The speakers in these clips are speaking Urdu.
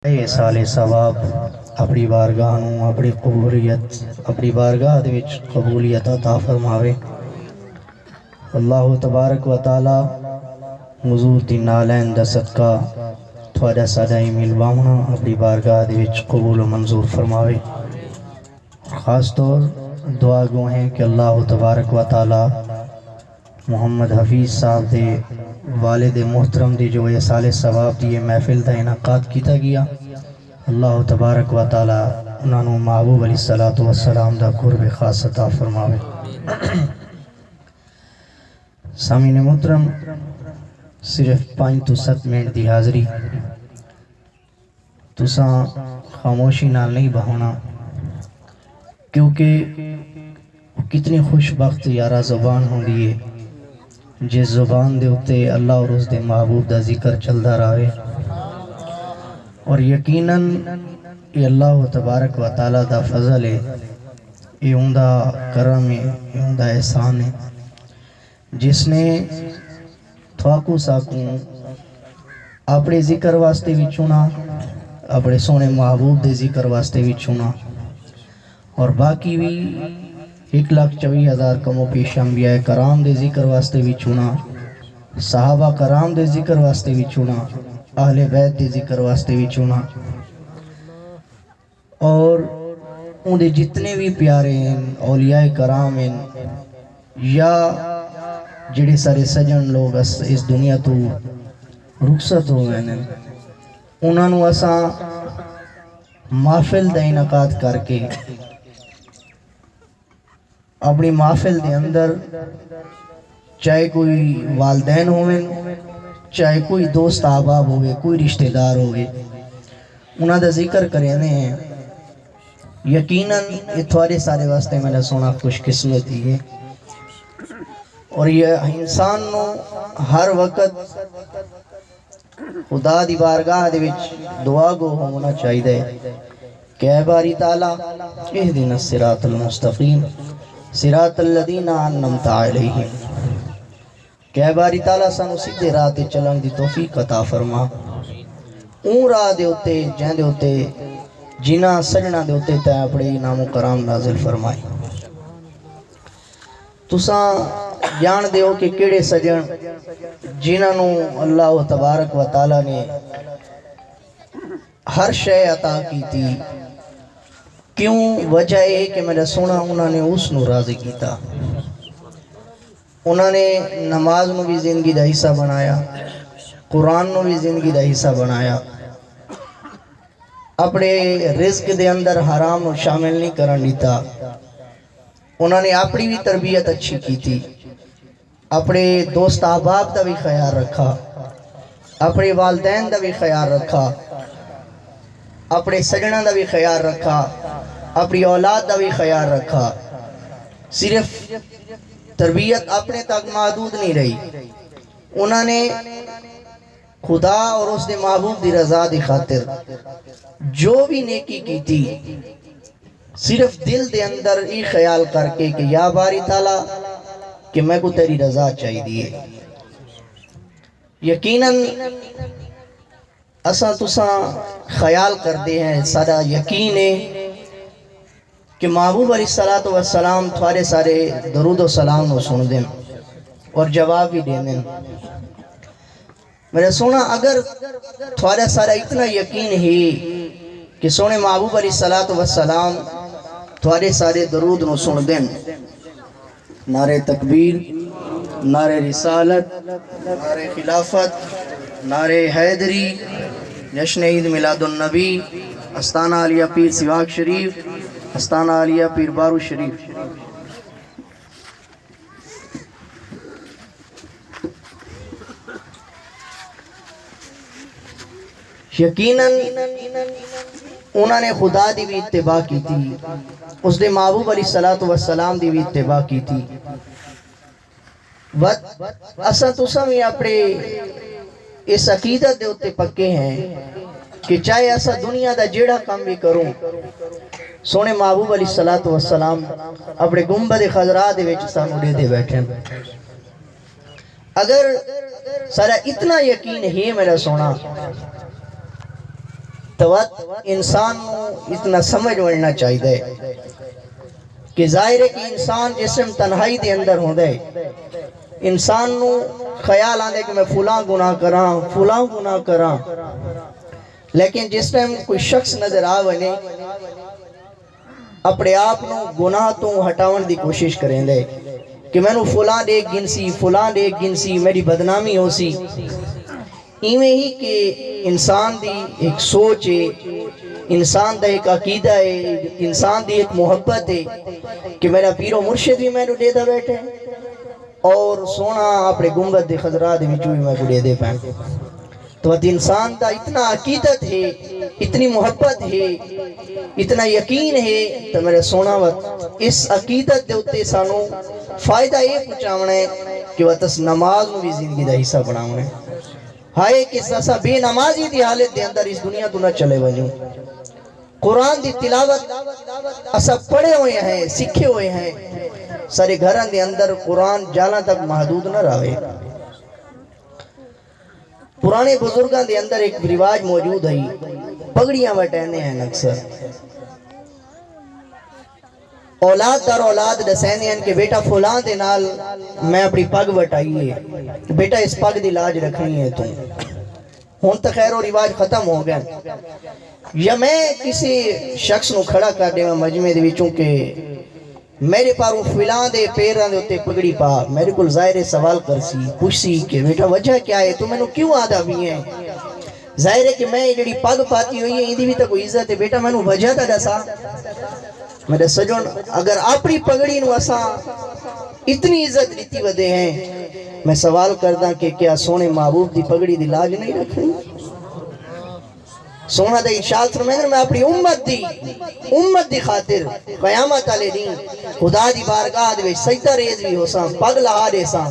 اے سال ثواب اپنی بارگاہ نوں اپنی قبولیت اپنی بارگاہ دے وچ قبولیت عطا فرماوے۔ اللہ تبارک و تعالی حضور دی نالین دا صدقہ تھوڑا ساڈا ایمیل باونا اپنی بارگاہ دے وچ قبول و منظور فرماوے۔ خاص طور دعا گو ہیں کہ اللہ تبارک و تعالی محمد حفیظ صاحب دے والد محترم دی جو یہ سال ثواب دی محفل دا انعقاد کیتا گیا، اللہ تبارک و تعالی انہاں نوں محبوب علیہ السلام دا قرب خاص عطا فرماوے۔ سامعین محترم، صرف 5 تو 7 منٹ دی حاضری تساں خاموشی نال نہیں بہونا، کیونکہ کتنی خوش بخت یارہ زبان ہوندی ہے جس زبان دے اتے اللہ اور اس دے محبوب دا ذکر چلدا رہے، اور یقیناً یہ اللہ تبارک و تعالی دا فضل ہے، یہ اوندا کرم ہے، یہ اوندا احسان ہے جس نے تھواکو ساکوں اپنے ذکر واسطے بھی چنا، اپنے سونے محبوب دے ذکر واسطے بھی چنا، اور باقی بھی 1,24,000 کم و پیش انبیاء کرام دے ذکر واسطے بھی چنا، صحابہ کرام دے ذکر واسطے بھی چنا، اہل بیت دے ذکر واسطے بھی چنا، اور ان دے جتنے بھی پیارے ہیں اولیاء کرام ہیں یا جڑے سارے سجن لوگ اس دنیا تو رخصت ہو گئے ہیں، انہاں نوں اساں محفل دا انعقاد کر کے اپنی محفل دے اندر چاہے کوئی والدین ہوئے، چاہے کوئی دوست احباب ہوئے، کوئی رشتہ دار ہوئے، انہاں دا ذکر کرنے ہیں، یقیناً یہ تھوڑے سارے واسطے میں نے سونا خوش قسمتی ہے، اور یہ انسان نو ہر وقت خدا دی بارگاہ دے وچ دعا گو ہونا چاہیے کہ اے باری تعالیٰ اہدنا الصراط المستقیم صراط الذین انعمت علیہم، کہ اے باری تعالیٰ سانو سیدھے راہ تے چلن دی توفیق عطا فرما، اون راہ دے اتے جہاں دے اتے جنہاں سجنا دے اتے تے اپنے انعام و کرام نازل فرمائے۔ تساں جان دے ہو کہ کیڑے سجن جنہاں نو اللہ تبارک و تعالیٰ نے ہر شے عطا کی تھی، کیوں وجہ ہے کہ میرا سونا انہوں نے اس نو راضی کیتا، انہوں نے نماز نو بھی زندگی دا حصہ بنایا، قرآن نو بھی زندگی دا حصہ بنایا، اپنے رزق دے اندر حرام نو شامل نہیں کرن دیتا، انہوں نے اپنی بھی تربیت اچھی کی تھی، اپنے دوست احباب دا بھی خیال رکھا، اپنے والدین دا بھی خیال رکھا، اپنے سجنہ دا بھی خیال رکھا، اپنی اولاد دا بھی خیال رکھا، صرف تربیت اپنے تک محدود نہیں رہی، انہوں نے خدا اور اس دے محبوب دی رضا دی خاطر جو بھی نیکی کی تھی صرف دل دے اندر ہی خیال کر کے کہ یا باری تعالیٰ کہ میں کو تیری رضا چاہی دیئے۔ یقیناً اساں تساں خیال کر دے ہیں، سارا یقین ہے کہ محبوب علیہ السلام تھوڑے سارے درود و سلام نو سن دیں اور جواب بھی دیں دیں۔ میرے سونا اگر تھوڑا سارا اتنا یقین ہے کہ سونے محبوب علیہ السلام تھوڑے سارے درود نو سن دیں، نعرہ تکبیر، نعرہ رسالت، نعرہ خلافت، نعرہ حیدری، جشن عید میلاد النبی، استانہ علیہ پیر سواگ شریف، استانہ علیہ پیر بارو شریف، یقیناً انہوں نے خدا دی بھی اتباع کی تھی، اس دے محبوب علیہ السلام دی بھی اتباع کی تھی۔ اساں تساں بھی اپنے اس عقیدت دے اتے پکے ہیں کہ چاہے اساں دنیا دا جیڑا کام بھی کروں، سونے محبوب علیہ السلام اپنے گنبد خضراء دے وچ سانو دے بیٹھے، اگر سارا اتنا یقین ہے میرا سونا تو انسان اتنا سمجھ وڑنا چاہیے کہ ظاہر ہے کہ انسان جسم تنہائی دے اندر ہوں دے انسان نو خیال آندے کہ میں فلاں گناہ کراں لیکن جس ٹائم کوئی شخص نظر آونے اپنے آپ نو گناہ تو ہٹاون دی کوشش کریں دے کہ میں نو فلاں دیکھ گنسی میری بدنامی ہو سی ایویں ہی کہ انسان دی ایک سوچ ہے انسان دا ایک عقیدہ ہے انسان دی ایک محبت ہے کہ میرا پیر و مرشد بھی میں نو دے دا بیٹھے اور سونا اپنے گنبد دے خضرات بھی چوئی میں کو دے دے پائیں تو انسان دا اتنا عقیدت ہے اتنی محبت ہے اتنا یقین ہے تو میرے سونا وقت اس عقیدت دے اتے سانو فائدہ یہ پہنچاونا ہے کہ وہ تس نماز میں بھی زندگی دا حصہ بناونا ہے ہائے کہ ساسا بے نمازی دی حالت دے اندر اس دنیا تو نہ چلے بنیوں قرآن دی تلاوت اسا پڑھے ہوئے ہیں سکھے ہوئے ہیں سارے گھران دے اندر قرآن جانا تک محدود نہ رہے پرانے بزرگان دے اندر ایک رواج موجود ہے پگڑیاں وٹینے ہیں اکثر اولاد در اولاد دسینے ہیں کہ بیٹا فلاں دے نال میں اپنی پگ وٹائیے بیٹا اس پگ دی لاج رکھنی ہے تم ہون تا خیر و رواج ختم ہو گیا یا میں کسی شخص نو کھڑا کر دے میں مجمع دے وچوں کہ میرے پاروں فلاں دے پیران دے ہوتے پگڑی پا میرے کل ظاہر سوال کر سی پوچھ سی کہ بیٹا وجہ کیا ہے تو میں نو کیوں آدھا بھی ہیں ظاہر ہے کہ میں جڑی پگ پاتی ہوئی ہے ایدھی بھی تا کوئی عزت ہے بیٹا میں نو وجہ تا دسا میرے سجن اگر اپنی پگڑی نو اسا اتنی عزت دیتی ودے ہیں میں سوال کردہ کہ کیا سونے محبوب دی پگڑی دی لاج نہیں رکھنی سونا دا ارشاد فرمائے میں اپنی امت دی خاطر قیامت علی دین خدا دی بارگاہ دے سجدہ ریز بھی ہو ساں پگ لہا دے ساں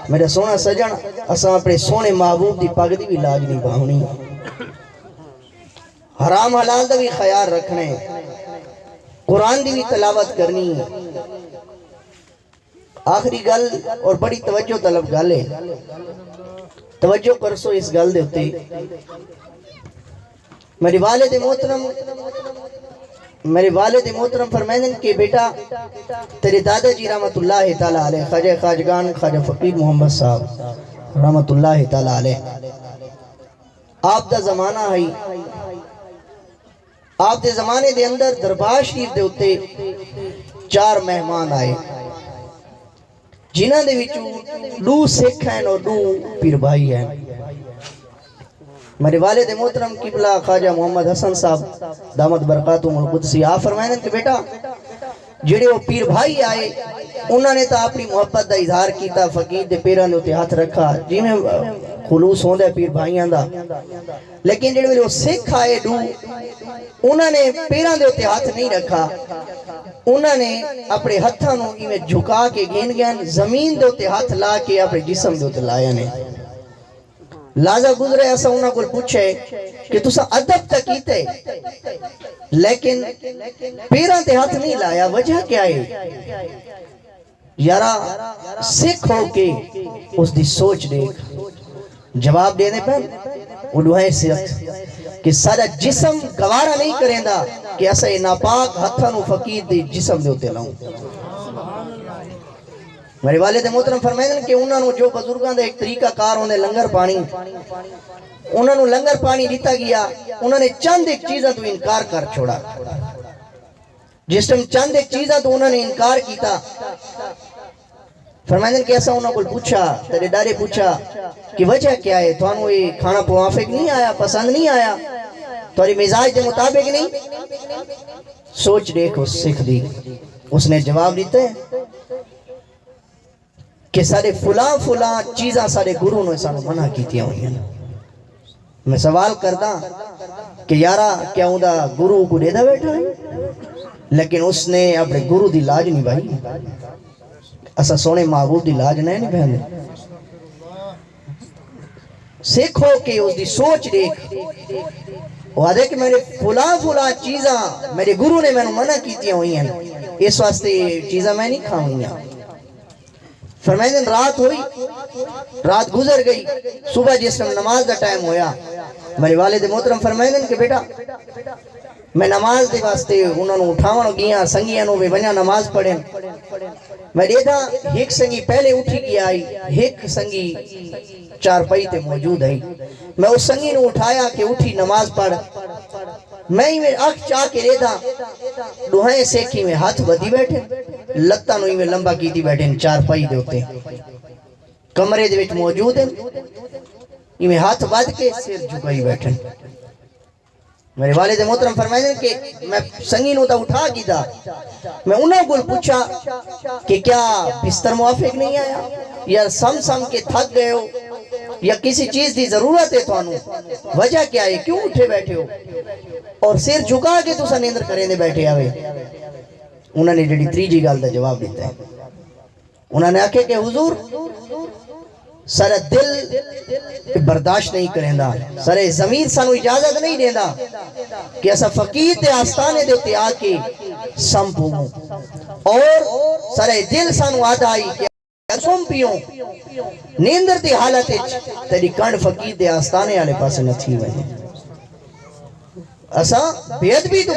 میرے سونا سجن اساں اپنے سونے محبوب دی پگ دی بھی لاج نہیں باہنی حرام حلال دا بھی خیال رکھنے قرآن دی بھی تلاوت کرنی آخری گل اور بڑی توجہ طلب گل ہے توجہ کرسو اس گل دے ہوتے میری والد محترم فرمائیں کہ بیٹا تیرے دادا جی رحمت اللہ تعالیٰ علیہ خواجہ خواجگان خواجہ فقیر محمد صاحب رحمت اللہ تعالیٰ علیہ آپ دا زمانہ ہے آپ دے زمانے دے اندر دربار شریف دے ہوتے 4 مہمان آئے جنہاں دے وچوں 2 سکھ ہیں اور 2 پیر بھائی ہیں میرے والد محترم قبلہ خواجہ محمد حسن صاحب دامت برکاتہم القدسی آپ فرمائیں کہ بیٹا جڑے وہ پیر بھائی آئے انہوں نے تا اپنی محبت دا اظہار کیتا فقیر دے پیران دے ہوتے ہاتھ رکھا جی میں خلوص ہوں دے پیر بھائیاں دا لیکن جڑے وہ سکھ آئے 2 انہوں نے پیران دے ہوتے ہاتھ نہیں رکھا انہوں نے اپنے ہتھاں نو میں جھکا کے گین گین زمین دے ہوتے ہاتھ لا کے اپنے جسم دے ہوتے لایا نے لازا گزرے ایسا انہوں کو پوچھے کہ تُسا ادب تک کیتے لیکن پیران تے ہاتھ نہیں لایا وجہ کیا ہے یارا سکھ ہو کے اس دی سوچ دیکھ جواب دینے پر اڑوائے سکھ کہ سارا جسم گوارا نہیں کریں دا کہ ایسا یہ ناپاک ہتھانو فقیر دی جسم دے ہوتے لاؤں میرے والد محترم فرمائیں کہ انہوں نے جو بزرگاں دے ایک طریقہ کار ہونے لنگر پانی انہوں نے لنگر پانی دیتا گیا انہوں نے چند ایک چیزاں تو انکار کر چھوڑا جس ٹائم چند ایک چیزاں تو انہوں نے انکار کیتا فرمائیں کہ ایسا انہوں کو پوچھا تیرے دارے پوچھا کہ وجہ کیا ہے تو انہوں یہ کھانا موافق نہیں آیا پسند نہیں آیا تمہاری مزاج دے مطابق نہیں سوچ دیکھ اس سکھ دی اس نے جواب دیتے ہیں کہ سارے فلاں چیزاں سارے گروہ نے سانو منع کیتیاں ہوئی ہیں میں سوال کرتا کہ یارا کیا ہوں دا گروہ کو دے دا بیٹھا ہے لیکن اس نے اپنے گروہ دی لاج نہیں بھائی اسا سونے محبوب دی لاج نہیں بہن سیکھو کہ اس دی سوچ دیکھ وہ آدھے کہ میرے فلاں چیزاں میرے گروہ نے میں نے منع کیتیاں ہوئی ہیں اس واسطے چیزاں میں نہیں کھاؤں گا فرمائیں دن رات ہوئی رات گزر گئی صبح جس میں نماز دا ٹائم ہویا میرے والد محترم فرمائیں کہ بیٹا میں نماز دے واسطے انہوں نے اٹھاون گیا سنگیاں نو بھی بنیا نماز پڑھیں میں دیکھا ایک سنگی پہلے اٹھی کی آئی ایک سنگی چار پئی تے موجود ہے میں اس سنگی نو اٹھایا کہ اٹھی نماز پڑھ میں ہی میں آنکھ چاہ کے دیکھا دوہائیں سیکھی میں ہاتھ بدی بیٹھے لتاں نو ہی میں لمبا کیتی بیٹھے چار پئی دے ہوتے کمرے دے وچ موجود ہیں یہ میں ہاتھ باد کے سر جھکائی بیٹھے میرے والد محترم فرمائے کہ میں سنگین ہوتا اٹھا کی تھا میں انہوں کو پوچھا کہ کیا بستر موافق نہیں آیا یا سم کے تھک گئے ہو یا کسی چیز دی ضرورت ہے تو انہوں وجہ کیا ہے کیوں اٹھے بیٹھے ہو اور سر جھکا کے تو سا نیندر کریں دے بیٹھے آوے انہوں نے جڑی تریجی گال دا جواب دیتا ہے انہوں نے آکھے کہ حضور سر دل برداشت نہیں کریں دا سر زمین سانو اجازت نہیں دیں دا کہ ایسا فقیر تے آستانے دے تے آکے سمپو اور سر دل سانو آدھائی کہ سم پیوں نیندر تے حالت تیری کنڈ فقیر دے آستانے آلے پاس نہ تھی وجہ ایسا بید بھی تو